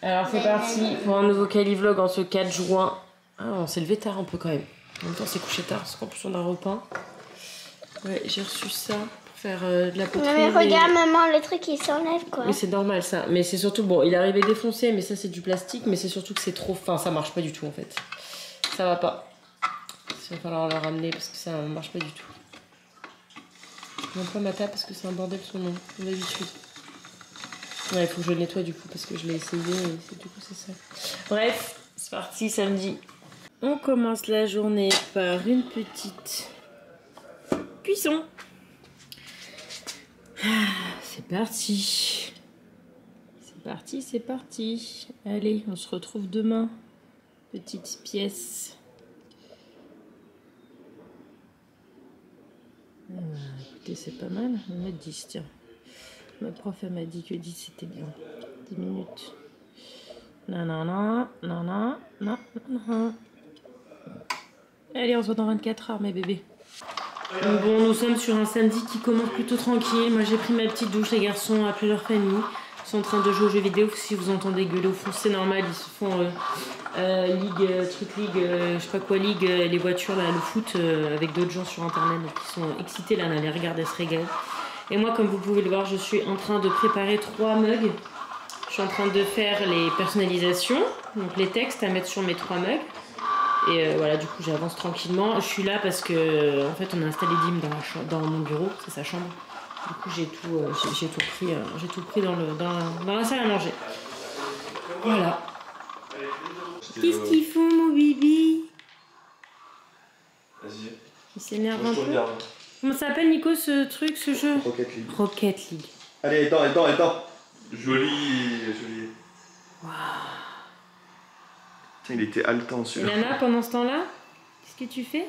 Alors c'est parti pour un nouveau Cali-vlog en ce 4 juin. Ah, on s'est levé tard un peu quand même. En même temps, c'est couché tard parce qu'en plus on a repeint. Ouais, j'ai reçu ça pour faire de la poterie. Mais regarde maman, le truc il s'enlève quoi. Oui, c'est normal ça. Mais c'est surtout, bon, il est arrivé défoncé, mais ça c'est du plastique. Mais c'est surtout que c'est trop fin, ça marche pas du tout en fait. Ça va pas. Il va falloir le ramener parce que ça marche pas du tout. Je montre pas ma table parce que c'est un bordel son nom, comme d'habitude. Ouais, il faut que je le nettoie du coup parce que je l'ai essayé et du coup c'est ça. Bref, c'est parti samedi. On commence la journée par une petite cuisson. C'est parti. C'est parti, c'est parti. Allez, on se retrouve demain. Petite pièce. Écoutez, c'est pas mal. On va mettre 10, tiens. Ma prof, elle m'a dit que 10 c'était bien. 10 minutes. Non, non, non, non, non, non, non. Allez, on se voit dans 24 heures, mes bébés. Bon, nous sommes sur un samedi qui commence plutôt tranquille. Moi, j'ai pris ma petite douche. Les garçons appellent leur famille. Ils sont en train de jouer aux jeux vidéo. Si vous entendez gueuler au fond, c'est normal. Ils se font ligue, truc ligue, je sais pas quoi, ligue, les voitures, là, le foot, avec d'autres gens sur internet. Donc, ils sont excités là, les regarder se régaler. Et moi, comme vous pouvez le voir, je suis en train de préparer 3 mugs. Je suis en train de faire les personnalisations, donc les textes à mettre sur mes 3 mugs. Et voilà, du coup, j'avance tranquillement. Je suis là parce que, en fait, on a installé Dim dans mon bureau, c'est sa chambre. Du coup, j'ai tout pris dans la salle à manger. Voilà. Qu'est-ce qu'ils font, mon bibi? Vas-y. Il s'énerve un peu. Comment ça s'appelle, Nico, ce truc, ce jeu? Rocket League. Rocket League. Allez, attends. Joli. Waouh. Tiens, il était haletant celui-là. Et Nana, pendant ce temps-là, qu'est-ce que tu fais?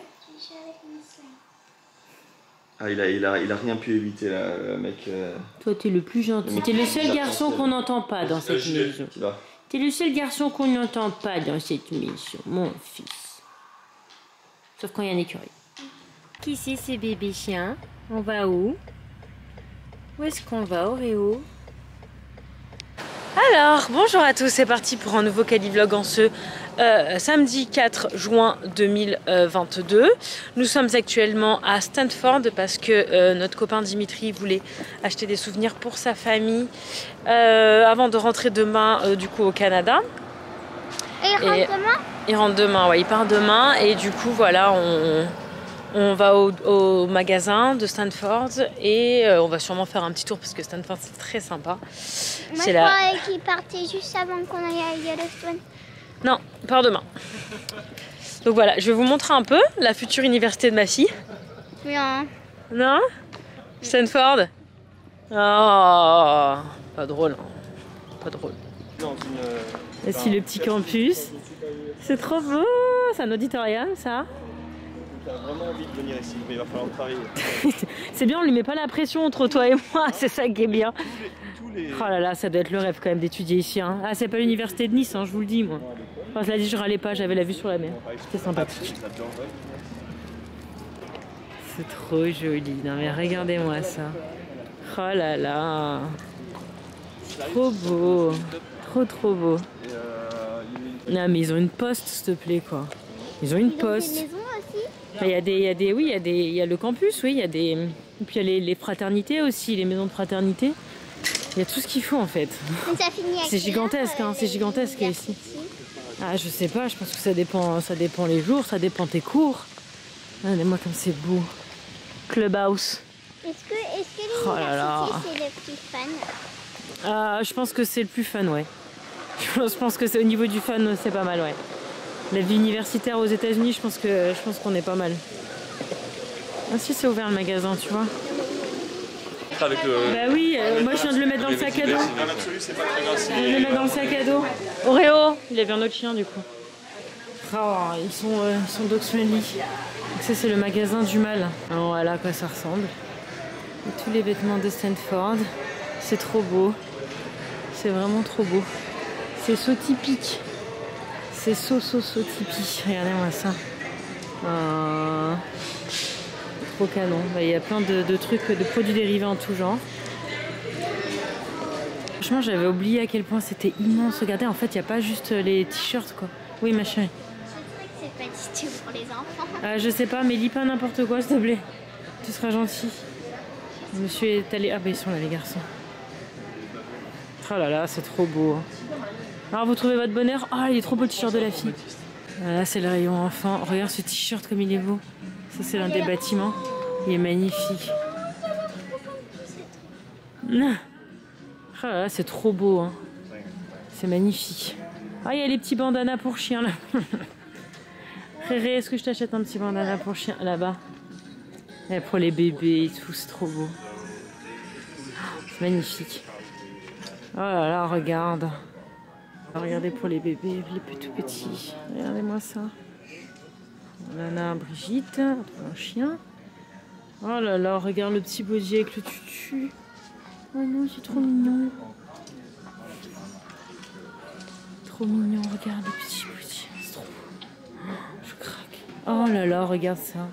Ah, il a rien pu éviter là, le mec. Toi, t'es le plus gentil. T'es le seul garçon qu'on n'entend pas dans cette maison. T'es le seul garçon qu'on n'entend pas dans cette maison, mon fils. Sauf quand il y a un écureuil. Qui c'est ces bébés chiens? On va où? Où est-ce qu'on va, Oreo? Alors, bonjour à tous, c'est parti pour un nouveau Cali-vlog en ce samedi 4 juin 2022. Nous sommes actuellement à Stanford parce que notre copain Dimitri voulait acheter des souvenirs pour sa famille avant de rentrer demain du coup au Canada. Et il rentre demain? Il rentre demain, ouais, il part demain et du coup voilà, on va au magasin de Stanford et on va sûrement faire un petit tour parce que Stanford c'est très sympa. Moi je croyais qu'il partait juste avant qu'on aille à Yellowstone. Non, il part demain. Donc voilà, je vais vous montrer un peu la future université de ma fille. Non. Non? Stanford? Oh, pas drôle. Hein. Pas drôle. Voici le petit campus. C'est trop beau, c'est un auditorium ça. T'as vraiment envie de venir ici, mais il va falloir travailler. C'est bien, on lui met pas la pression entre toi et moi, c'est ça qui est bien. Oh là là, ça doit être le rêve quand même d'étudier ici. Hein. Ah, c'est pas l'université de Nice, hein, je vous le dis moi. Enfin, je l'ai dit, je râlais pas, j'avais la vue sur la mer. C'était sympathique. C'est trop joli. Non mais regardez-moi ça. Oh là là. Trop beau. Trop beau. Non mais ils ont une poste, s'il te plaît quoi. Ils ont une poste. Il y a le campus, oui, il y a des... Et puis il y a les fraternités aussi, les maisons de fraternité. Il y a tout ce qu'il faut en fait. C'est gigantesque, hein, c'est gigantesque ici. Ah, je sais pas, je pense que ça dépend les jours, ça dépend tes cours. Regardez-moi comme c'est beau. Clubhouse. Est-ce que l'université c'est le plus fun? Ah, je pense que c'est le plus fun, ouais. Je pense que c'est au niveau du fun, c'est pas mal, ouais. La vie universitaire aux États-Unis, je pense qu'on est pas mal. Ah si, c'est ouvert le magasin, tu vois. Avec le... Bah oui, moi je viens de le mettre dans le sac à dos. Je viens de le mettre dans le sac à dos. Oreo, il avait un autre chien du coup. Oh, ils sont dog friendly. Donc ça c'est le magasin du mal. Alors, voilà à quoi ça ressemble. Et tous les vêtements de Stanford. C'est trop beau. C'est vraiment trop beau. C'est so typique. C'est so typique. Regardez-moi ça. Trop canon. Il y a plein de trucs, de produits dérivés en tout genre. Franchement, j'avais oublié à quel point c'était immense. Regardez, en fait, il n'y a pas juste les t-shirts, quoi. Oui, ma chérie. C'est pas du tout pour les enfants. Je sais pas, mais lis pas n'importe quoi, s'il te plaît. Tu seras gentil. Monsieur est allé... Ah, bah, ils sont là, les garçons. Oh là là, c'est trop beau. Hein. Alors, vous trouvez votre bonheur? Ah, il est trop beau le t-shirt de la fille. Là, c'est le rayon enfant. Regarde ce t-shirt comme il est beau. Ça, c'est l'un des bâtiments. Il est magnifique. Oh là là, c'est trop beau. Hein. C'est magnifique. Ah, il y a les petits bandanas pour chiens là. Réré, est-ce que je t'achète un petit bandana pour chien là-bas? Et pour les bébés et tout, c'est trop beau. C'est magnifique. Oh là là, regarde. Regardez pour les bébés, les tout petits. Regardez-moi ça. Nana Brigitte, un chien. Oh là là, regarde le petit body avec le tutu. Oh non, c'est trop mignon. Trop mignon, regarde le petit body. C'est trop beau. Je craque. Oh là là, regarde ça.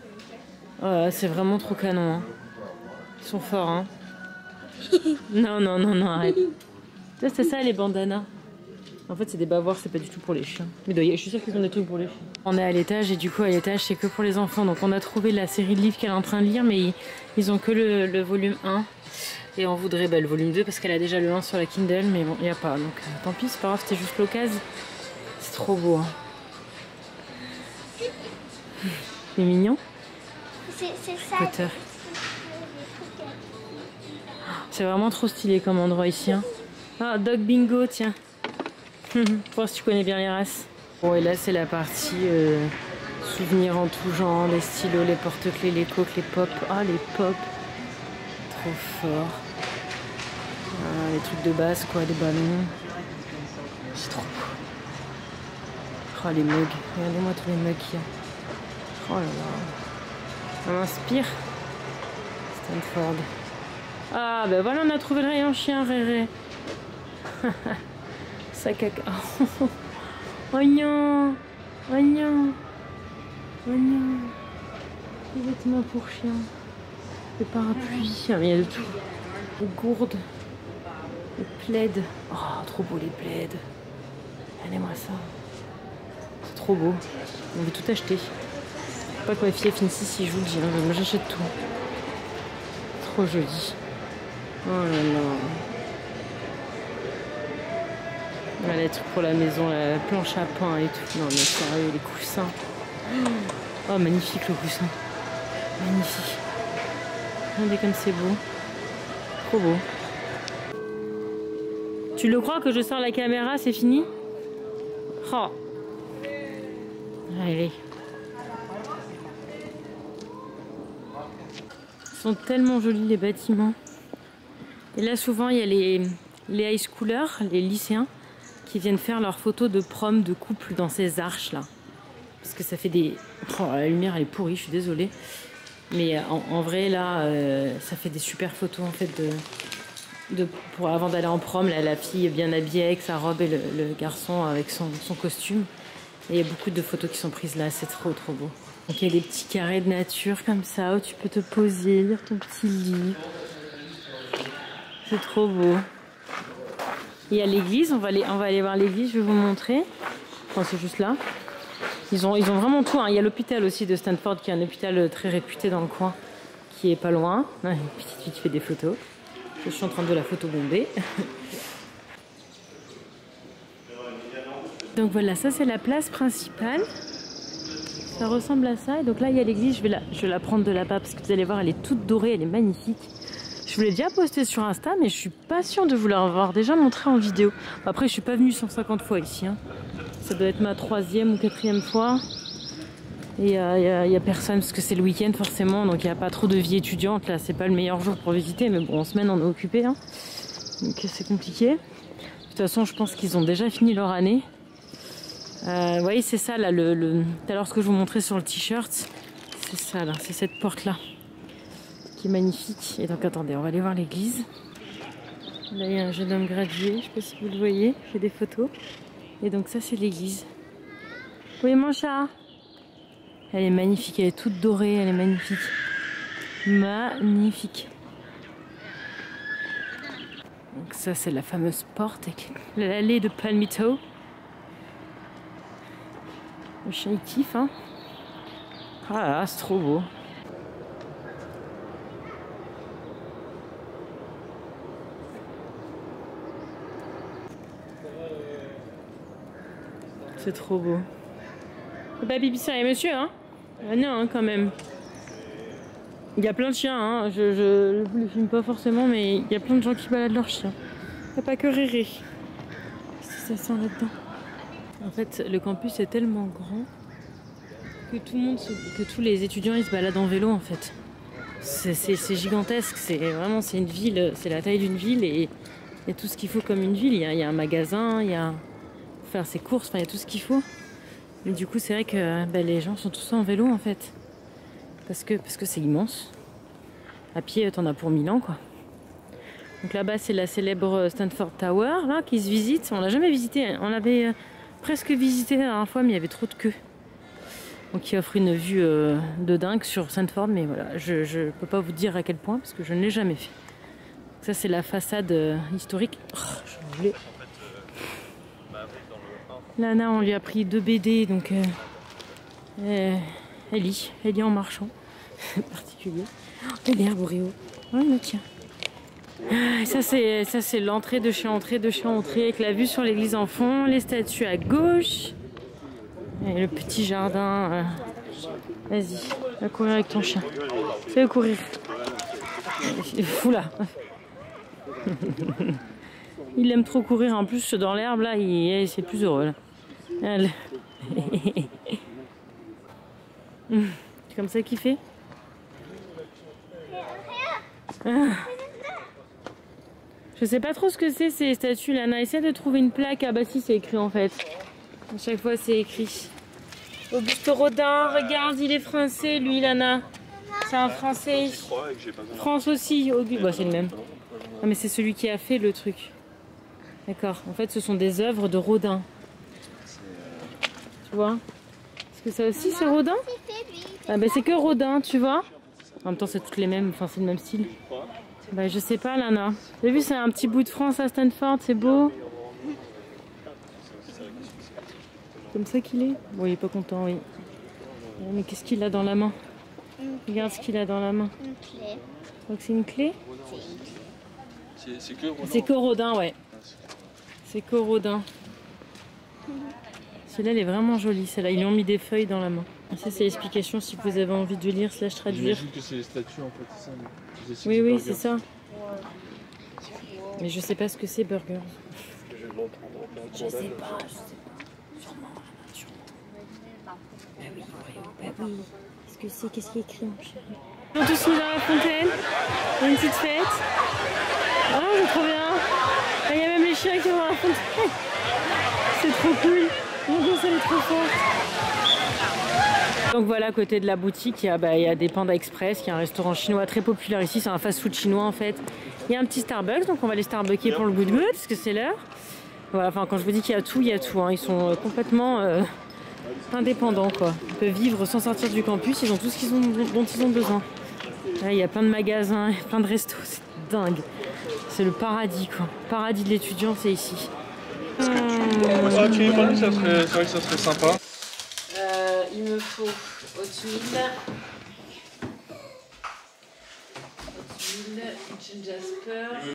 Oh là là, c'est vraiment trop canon. Hein. Ils sont forts, hein. Non, non, non, non, arrête. C'est ça les bandanas. En fait, c'est des bavoirs, c'est pas du tout pour les chiens. Mais je suis sûre qu'ils ont des trucs pour les chiens. On est à l'étage et du coup, à l'étage, c'est que pour les enfants. Donc, on a trouvé la série de livres qu'elle est en train de lire, mais ils ont que le volume 1. Et on voudrait le volume 2 parce qu'elle a déjà le 1 sur la Kindle, mais bon, il n'y a pas. Donc, tant pis, c'est pas grave, c'était juste l'occasion. C'est trop beau. Hein. C'est mignon. C'est ça. Potter. C'est vraiment trop stylé comme endroit ici. Hein. Ah, Dog Bingo, tiens. Pour voir si tu connais bien les races. Bon, et là, c'est la partie souvenirs en tout genre, les stylos, les porte-clés, les coques, les pops. Ah, les pops. Trop fort. Ah, les trucs de base, quoi, les ballons. C'est trop beau. Oh, les mugs. Regardez-moi tous les mugs qu'il y a. Oh là là. Ça m'inspire. Stanford. Ah, ben voilà, on a trouvé le rayon chien, Réré. Sac à caca. Oh non. Oh non. Oh non. Les vêtements pour chiens. Les parapluies. Il y a de tout. Les gourdes. Les plaids. Oh, trop beau les plaids. Regardez-moi ça. C'est trop beau. On veut tout acheter. Faut pas que ma fille finisse ici, je vous le dis. Hein. Moi, j'achète tout. Trop joli. Oh là là. Voilà, les trucs pour la maison, la planche à pain et tout. Non mais sérieux, les coussins. Oh, magnifique le coussin. Magnifique. Regardez comme c'est beau. Trop beau. Tu le crois que je sors la caméra, c'est fini? Oh. Allez. Ils sont tellement jolis les bâtiments. Et là souvent il y a les high schoolers, les lycéens, qui viennent faire leurs photos de prom de couple dans ces arches là. Parce que ça fait des... Oh, la lumière elle est pourrie, je suis désolée. Mais en vrai là, ça fait des super photos en fait avant d'aller en prom. Là, la fille est bien habillée avec sa robe et le garçon avec son costume. Et il y a beaucoup de photos qui sont prises là, c'est trop trop beau. Donc il y a des petits carrés de nature comme ça où tu peux te poser, lire ton petit livre. C'est trop beau. Il y a l'église, on va aller voir l'église, je vais vous montrer. Enfin, c'est juste là. Ils ont vraiment tout. Hein. Il y a l'hôpital aussi de Stanford, qui est un hôpital très réputé dans le coin, qui est pas loin. Une petite fille qui fait des photos. Je suis en train de la photo bomber. Donc voilà, ça c'est la place principale. Ça ressemble à ça. Et donc là, il y a l'église. Je vais la prendre de là-bas parce que vous allez voir, elle est toute dorée, elle est magnifique. Je vous l'ai déjà posté sur Insta, mais je suis pas sûre de vous l'avoir déjà montré en vidéo. Après, je suis pas venue 150 fois ici. Hein. Ça doit être ma 3e ou 4e fois. Et il y a personne parce que c'est le week-end forcément, donc il n'y a pas trop de vie étudiante. Là, c'est pas le meilleur jour pour visiter, mais bon, en semaine, on est occupé. Hein. Donc c'est compliqué. De toute façon, je pense qu'ils ont déjà fini leur année. Vous voyez, c'est ça là, tout à l'heure ce que je vous montrais sur le t-shirt. C'est ça là, c'est cette porte-là. Qui est magnifique. Et donc attendez, on va aller voir l'église. Là il y a un jeune homme gradué, je sais pas si vous le voyez, j'ai des photos. Et donc ça c'est l'église. Oui mon chat. Elle est magnifique, elle est toute dorée, elle est magnifique. Magnifique. Donc ça c'est la fameuse porte avec l'allée de Palmito. Le chien il kiffe hein. Ah là, c'est trop beau. C'est trop beau. Faut pas pipi ça et monsieur hein. Ah non hein, quand même. Il y a plein de chiens hein. Je le filme pas forcément mais il y a plein de gens qui baladent leurs chiens. Il n'y a pas que Réré. Qu'est-ce que ça sent là-dedans? En fait le campus est tellement grand que que tous les étudiants ils se baladent en vélo en fait. C'est gigantesque, c'est une ville, c'est la taille d'une ville et il y a tout ce qu'il faut comme une ville. Il y a un magasin, il y a faire ses courses, enfin il y a tout ce qu'il faut. Mais du coup c'est vrai que les gens sont tous en vélo en fait. Parce que c'est immense. À pied t'en as pour 1000 ans quoi. Donc là-bas c'est la célèbre Stanford Tower là, qui se visite. On l'a jamais visité, on l'avait presque visité la dernière fois mais il y avait trop de queue. Donc qui offre une vue de dingue sur Stanford, mais voilà, je peux pas vous dire à quel point parce que je ne l'ai jamais fait. Ça c'est la façade historique. Oh, je voulais. Lana on lui a pris 2 BD donc elle lit en marchant. Particulier. Oh l'herbe Oreo. Oh mais tiens. Ah, ça c'est l'entrée de chez entrée avec la vue sur l'église en fond, les statues à gauche. Et le petit jardin. Vas-y, va courir avec ton chien. Fais-le courir. Il est fou là. Il aime trop courir. En plus, dans l'herbe là, c'est plus heureux là. C'est comme ça qu'il fait. Je sais pas trop ce que c'est ces statues. Lana essaie de trouver une plaque. Ah bah si, c'est écrit en fait. À chaque fois, c'est écrit. Auguste Rodin, regarde, il est français, lui, Lana. C'est un français. France aussi. Auguste, bah, c'est le même. Ah, mais c'est celui qui a fait le truc. D'accord. En fait, ce sont des œuvres de Rodin. Tu vois? Est-ce que ça aussi, c'est Rodin? Ah, bah, c'est que Rodin, tu vois? En même temps, c'est toutes les mêmes. Enfin, c'est le même style. Bah, je sais pas, Lana. T'as vu, c'est un petit bout de France à Stanford. C'est beau. Comme ça qu'il est? Bon, il est pas content, oui. Mais qu'est-ce qu'il a dans la main? Regarde ce qu'il a dans la main. Une clé. Donc c'est une clé? C'est que Rodin. C'est que Rodin, ouais. C'est que Rodin. Celle-là, elle est vraiment jolie. Celle-là, ils lui ont mis des feuilles dans la main. Ça, c'est l'explication si vous avez envie de lire / traduire. J'imagine que c'est les statues en fait, c'est ça. Oui, c'est ça. Mais je sais pas ce que c'est, burger. Je sais pas. Bah oui. Qu'est-ce qu'il y a écrit, mon chéri? Ils sont tous mis dans la fontaine. Il y a une petite fête. Ah, c'est trop bien. Il y a même les chiens qui vont à la fontaine. C'est trop cool. Mon Dieu, ça est trop fort. Donc voilà, à côté de la boutique, il y a des Panda Express, qui est un restaurant chinois très populaire ici. C'est un fast-food chinois en fait. Il y a un petit Starbucks, donc on va aller Starbucker pour le goût de goût, parce que c'est l'heure. Voilà, enfin quand je vous dis qu'il y a tout, il y a tout. Hein. Ils sont complètement indépendants quoi. Ils peuvent vivre sans sortir du campus, ils ont tout ce dont ils ont besoin. Là, il y a plein de magasins, il y a plein de restos, c'est dingue. C'est le paradis quoi. Le paradis de l'étudiant, c'est ici. Tu es pas c'est vrai que ça serait sympa. Il me faut oatmeal, Jasper.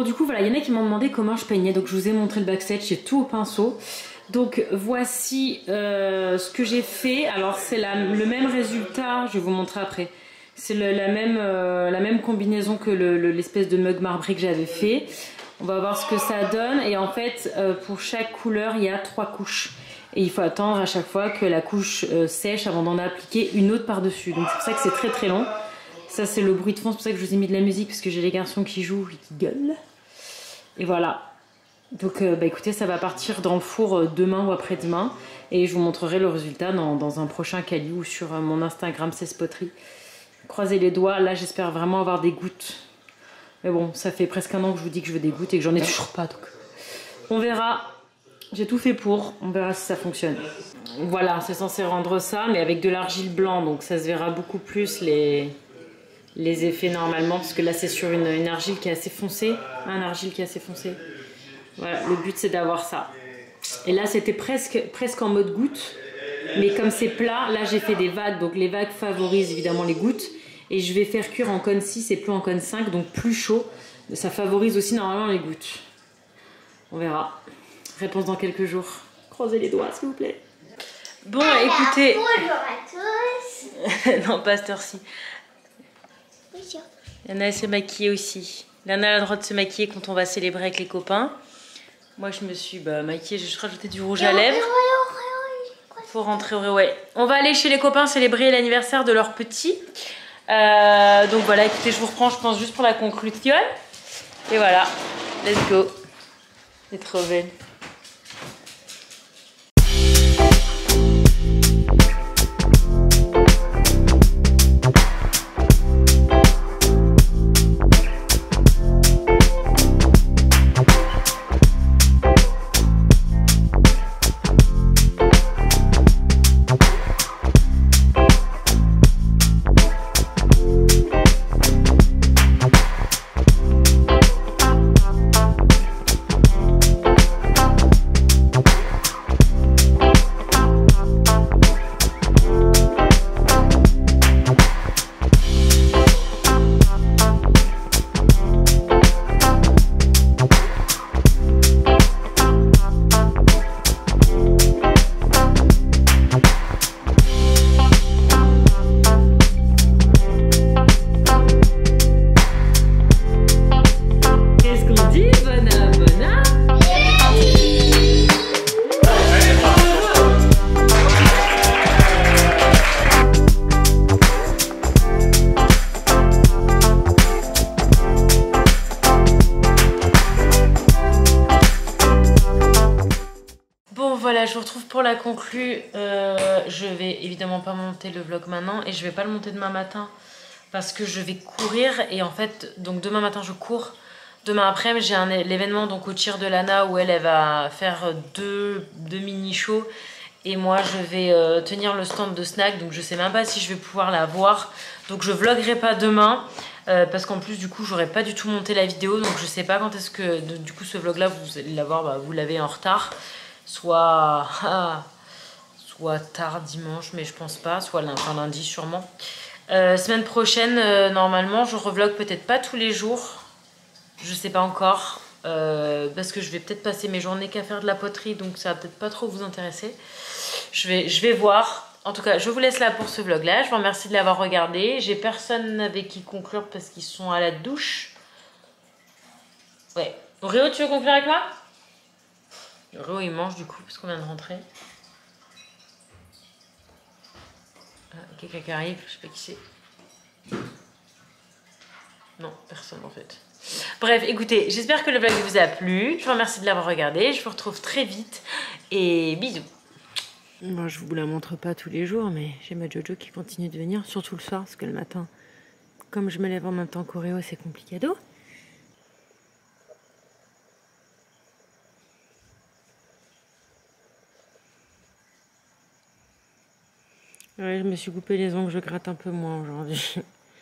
du coup voilà, il y en a qui m'ont demandé comment je peignais, donc je vous ai montré le backstage, c'est tout au pinceau. Donc voici ce que j'ai fait. Alors c'est le même résultat, je vais vous montrer après. C'est la même combinaison que l'espèce de mug marbré que j'avais fait. On va voir ce que ça donne. Et en fait, pour chaque couleur, il y a 3 couches. Et il faut attendre à chaque fois que la couche sèche avant d'en appliquer une autre par-dessus. Donc c'est pour ça que c'est très très long. Ça c'est le bruit de fond, c'est pour ça que je vous ai mis de la musique, parce que j'ai les garçons qui jouent et qui gueulent. Et voilà. Donc bah écoutez, ça va partir dans le four demain ou après-demain. Et je vous montrerai le résultat dans un prochain Kali ou sur mon Instagram CESpoterie. Croisez les doigts, là j'espère vraiment avoir des gouttes. Mais bon, ça fait presque un an que je vous dis que je veux des gouttes et que j'en ai toujours pas. Donc on verra. J'ai tout fait pour, on verra si ça fonctionne. Voilà, c'est censé rendre ça, mais avec de l'argile blanc, donc ça se verra beaucoup plus les effets normalement, parce que là c'est sur une argile qui est assez foncée. Un argile qui est assez foncé. Voilà, le but c'est d'avoir ça. Et là c'était presque en mode goutte, mais comme c'est plat, là j'ai fait des vagues, donc les vagues favorisent évidemment les gouttes. Et je vais faire cuire en cône 6 et plus en cône 5, donc plus chaud. Ça favorise aussi normalement les gouttes. On verra. Réponse dans quelques jours. Croisez les doigts s'il vous plaît. Bon écoutez... Bonjour à tous. Non, pas à cette heure-ci. Bonjour. Lana s'est maquillée aussi. Lana a le droit de se maquiller quand on va célébrer avec les copains. Moi je me suis maquillée, j'ai juste rajouté du rouge à lèvres. Faut rentrer au ouais. On va aller chez les copains célébrer l'anniversaire de leur petit. Donc voilà, écoutez, je vous reprends, je pense, juste pour la conclusion. Et voilà, let's go. C'est trop belle. Voilà, je vous retrouve pour la conclue. Je vais évidemment pas monter le vlog maintenant et je vais pas le monter demain matin parce que je vais courir et en fait, donc demain matin je cours. Demain après-midi j'ai l'événement donc au tir de Lana où elle va faire deux mini shows et moi je vais tenir le stand de snack, donc je sais même pas si je vais pouvoir la voir. Donc je vloguerai pas demain parce qu'en plus du coup j'aurais pas du tout monté la vidéo, donc je sais pas quand est-ce que du coup ce vlog là vous allez l'avoir, vous l'avez en retard. Soit tard dimanche, mais je pense pas, soit lundi sûrement. Semaine prochaine, normalement, je revlog peut-être pas tous les jours. Je sais pas encore. Parce que je vais peut-être passer mes journées qu'à faire de la poterie, donc ça va peut-être pas trop vous intéresser. Je vais voir. En tout cas, je vous laisse là pour ce vlog-là. Je vous remercie de l'avoir regardé. J'ai personne avec qui conclure parce qu'ils sont à la douche. Ouais. Réo, tu veux conclure avec moi ? Réo il mange du coup parce qu'on vient de rentrer. Ah, quelqu'un qui arrive, je sais pas qui c'est. Non, personne en fait. Bref, écoutez, j'espère que le vlog vous a plu. Je vous remercie de l'avoir regardé. Je vous retrouve très vite et bisous. Bon, je vous la montre pas tous les jours, mais j'ai ma Jojo qui continue de venir, surtout le soir parce que le matin, comme je me lève en même temps qu'au Réo, c'est complicado. Ouais, je me suis coupé les ongles, je gratte un peu moins aujourd'hui.